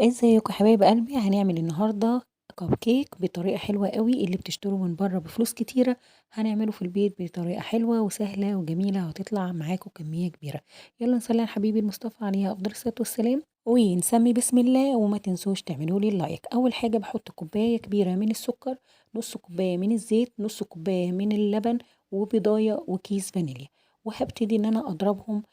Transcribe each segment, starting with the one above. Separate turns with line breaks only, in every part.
ازيكم يا حبايب قلبي، هنعمل النهارده كب كيك بطريقه حلوه قوي. اللي بتشتروه من بره بفلوس كتيره هنعمله في البيت بطريقه حلوه وسهله وجميله، وهتطلع معاكم كميه كبيره. يلا نصلي على حبيبي المصطفى عليه افضل الصلاه والسلام ونسمي بسم الله. وما تنسوش تعملوا لي اللايك. اول حاجه بحط كوبايه كبيره من السكر، نص كوبايه من الزيت، نص كوبايه من اللبن، وبيضايه وكيس فانيليا. وهبتدي ان انا اضربهم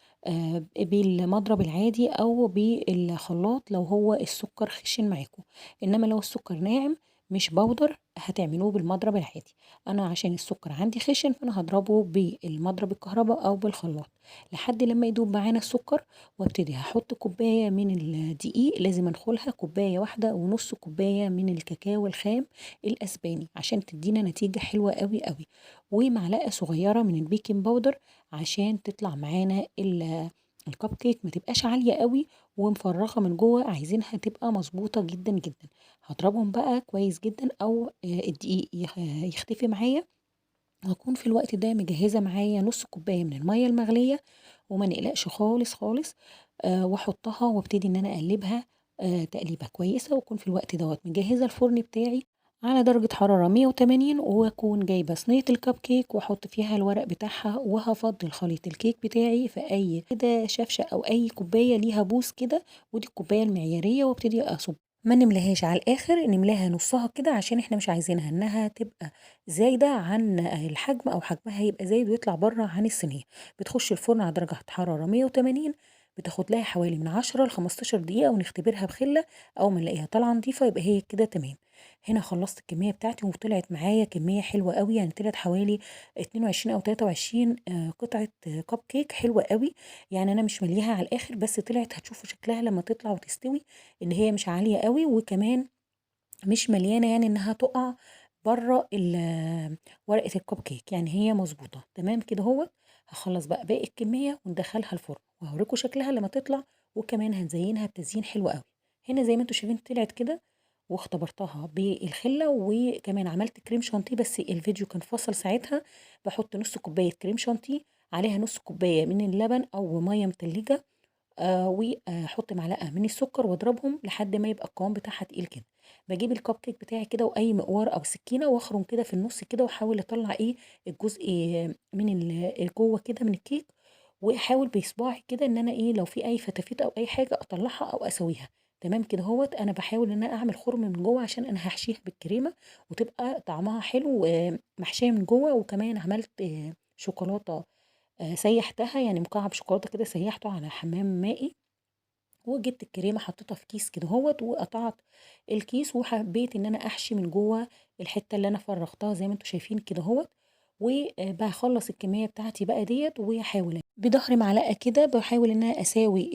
بالمضرب العادي او بالخلاط لو هو السكر خشن معاكم. انما لو السكر ناعم مش بودر هتعملوه بالمضرب العادي. انا عشان السكر عندي خشن فانا هضربه بالمضرب الكهرباء او بالخلاط لحد لما يدوب معانا السكر. وابتدي هحط كوبايه من الدقيق، لازم انخلها كوبايه واحده، ونص كوبايه من الكاكاو الخام الاسباني عشان تدينا نتيجه حلوه قوي قوي، ومعلقه صغيره من البيكنج باودر عشان تطلع معانا الكب كيك ما تبقاش عالية قوي ومفرغة من جوه، عايزينها تبقى مظبوطة جدا جدا. هضربهم بقى كويس جدا او الدقيق يختفي معايا. هكون في الوقت ده مجهزة معايا نص كوباية من المية المغلية، وما نقلقش خالص خالص. واحطها وابتدي ان انا اقلبها تقليبه كويسه، واكون في الوقت دوت مجهزه الفرن بتاعي على درجه حراره 180، واكون جايبه صينيه الكب كيك واحط فيها الورق بتاعها، وهفضي خليط الكيك بتاعي في اي كده شفشه او اي كوبايه ليها بوس كده، ودي الكوبايه المعياريه، وابتدي اصب. ما نملاهاش على الاخر، نملاها نصها كده عشان احنا مش عايزينها انها تبقى زايده عن الحجم، او حجمها يبقى زايد ويطلع بره عن الصينيه. بتخش الفرن على درجة حرارة 180، بتاخد لها حوالي من 10 ل 15 دقيقة، ونختبرها بخلة. أول ما نلاقيها طالعة نضيفة يبقى هي كده تمام. هنا خلصت الكمية بتاعتي وطلعت معايا كمية حلوة قوي، يعني طلعت حوالي 22 أو 23 قطعة كب كيك حلوة قوي. يعني أنا مش مليها على الآخر، بس طلعت هتشوفوا شكلها لما تطلع وتستوي إن هي مش عالية قوي، وكمان مش مليانة يعني إنها تقع بره ورقة الكب كيك، يعني هي مظبوطة تمام كده. هو هخلص بقى باقي الكمية وندخلها الفرن، وهوريكم شكلها لما تطلع، وكمان هنزينها بتزيين حلو قوي. هنا زي ما انتوا شايفين طلعت كده، واختبرتها بالخلة، وكمان عملت كريم شانتيه بس الفيديو كان فاصل ساعتها. بحط نص كوباية كريم شانتيه عليها نص كوباية من اللبن أو مية متلجة، واحط معلقه من السكر واضربهم لحد ما يبقى القوام بتاعها تقيل كده. بجيب الكب كيك بتاعي كده واي مقوار او سكينه، واخرم كده في النص كده، واحاول اطلع الجزء من جوه كده من الكيك، واحاول بصباعي كده ان انا لو في اي فتافيت او اي حاجه اطلعها او اسويها. تمام كده هوت. انا بحاول ان انا اعمل خرم من جوه عشان انا هحشيها بالكريمه وتبقى طعمها حلو، محشيه من جوه. وكمان عملت شوكولاته، سيحتها يعني مكعب شوكولاته كده سيحته على حمام مائي، وجبت الكريمه حطيتها في كيس كده هوت، وقطعت الكيس، وحبيت ان انا احشي من جوه الحته اللي انا فرغتها زي ما انتم شايفين كده هوت. وبخلص الكميه بتاعتي بقى ديت، واحاول بظهر معلقه كده بحاول ان انا اساوي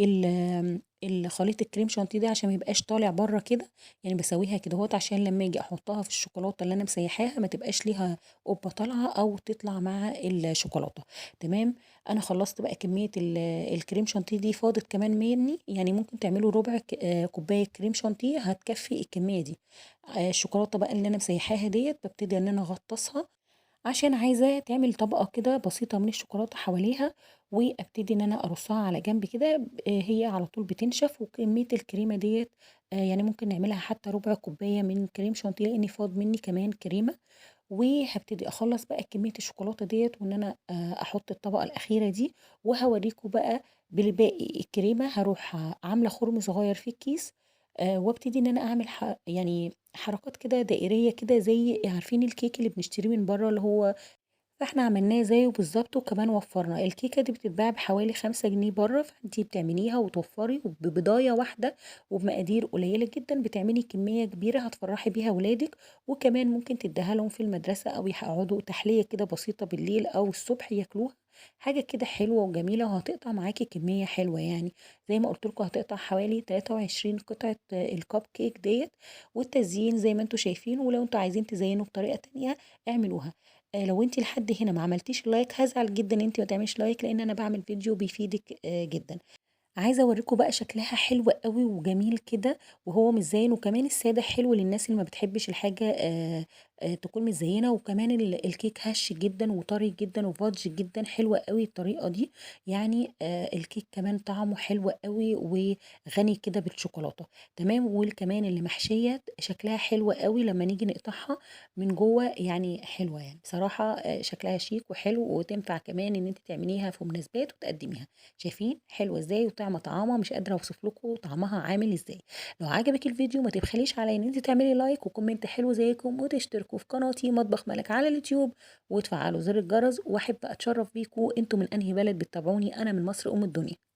الخليط الكريم شانتيه ده عشان ما يبقاش طالع بره كده. يعني بسويها كده هوت عشان لما اجي احطها في الشوكولاته اللي انا مسيحاها ما تبقاش ليها قبه طالعه او تطلع مع الشوكولاته. تمام. انا خلصت بقى كميه الكريم شانتيه دي، فاضت كمان مني، يعني ممكن تعملوا ربع كوبايه كريم شانتيه هتكفي الكميه دي. الشوكولاته بقى اللي انا مسيحاها ديت ببتدي ان انا اغطسها عشان عايزاه تعمل طبقة كده بسيطة من الشوكولاتة حواليها، وابتدي ان انا ارصها على جنب كده. هي على طول بتنشف. وكمية الكريمة ديت يعني ممكن نعملها حتى ربع كوباية من كريم شانتيه لاني فاض مني كمان كريمة. وهبتدي اخلص بقى كمية الشوكولاتة ديت، وان انا احط الطبقة الاخيرة دي. وهوريكم بقى بالباقي الكريمة هروح عاملة خرم صغير في الكيس، وابتدي ان انا اعمل يعني حركات كده دائرية كده، زي عارفين الكيك اللي بنشتريه من بره اللي هو. فاحنا عملناه زيه بالظبط، وكمان وفرنا الكيكه دي بتتباع بحوالي 5 جنيه بره، فانتي بتعمليها وتوفري وببضايه واحده وبمقادير قليله جدا بتعملي كميه كبيره هتفرحي بيها ولادك. وكمان ممكن تديها لهم في المدرسه، او يقعدوا تحليه كده بسيطه بالليل او الصبح ياكلوها. حاجه كده حلوه وجميله، وهتقطع معاكي كميه حلوه يعني. زي ما قلت لكم هتقطع حوالي 23 قطعه الكب كيك ديت. والتزيين زي ما انتم شايفين، ولو انتم عايزين تزينوا بطريقه تانية اعملوها. لو انت لحد هنا ما عملتيش لايك هزعل جدا ان انت ما تعمليش لايك، لان انا بعمل فيديو بيفيدك جدا. عايزه اوريكم بقى شكلها حلو قوي وجميل كده، وهو مش زين. وكمان الساده حلو للناس اللي ما بتحبش الحاجه تكون متزينة، وكمان الكيك هش جدًا وطري جدًا وfudge جدًا، حلوة أوي الطريقة دي، يعني الكيك كمان طعمه حلو أوي وغني كده بالشوكولاتة، تمام، وكمان اللي محشية شكلها حلو أوي لمّا نيجي نقطعها من جوّه يعني حلوة يعني، بصراحة شكلها شيك وحلو وتنفع كمان إن أنتِ تعمليها في مناسبات وتقدّميها، شايفين حلوة إزاي وطعمة طعامة مش قادرة أوصف لكم طعمها عامل إزاي. لو عجبِك الفيديو ما تبخليش عليّا إن أنتِ تعملي لايك وكومنت حلو زيكم، وتشتركوا في قناتي مطبخ ملك على اليوتيوب، وتفعلوا زر الجرس، وأحب أتشرف بيكم، أنتم من أنهي بلد بتتابعوني؟ أنا من مصر أم الدنيا.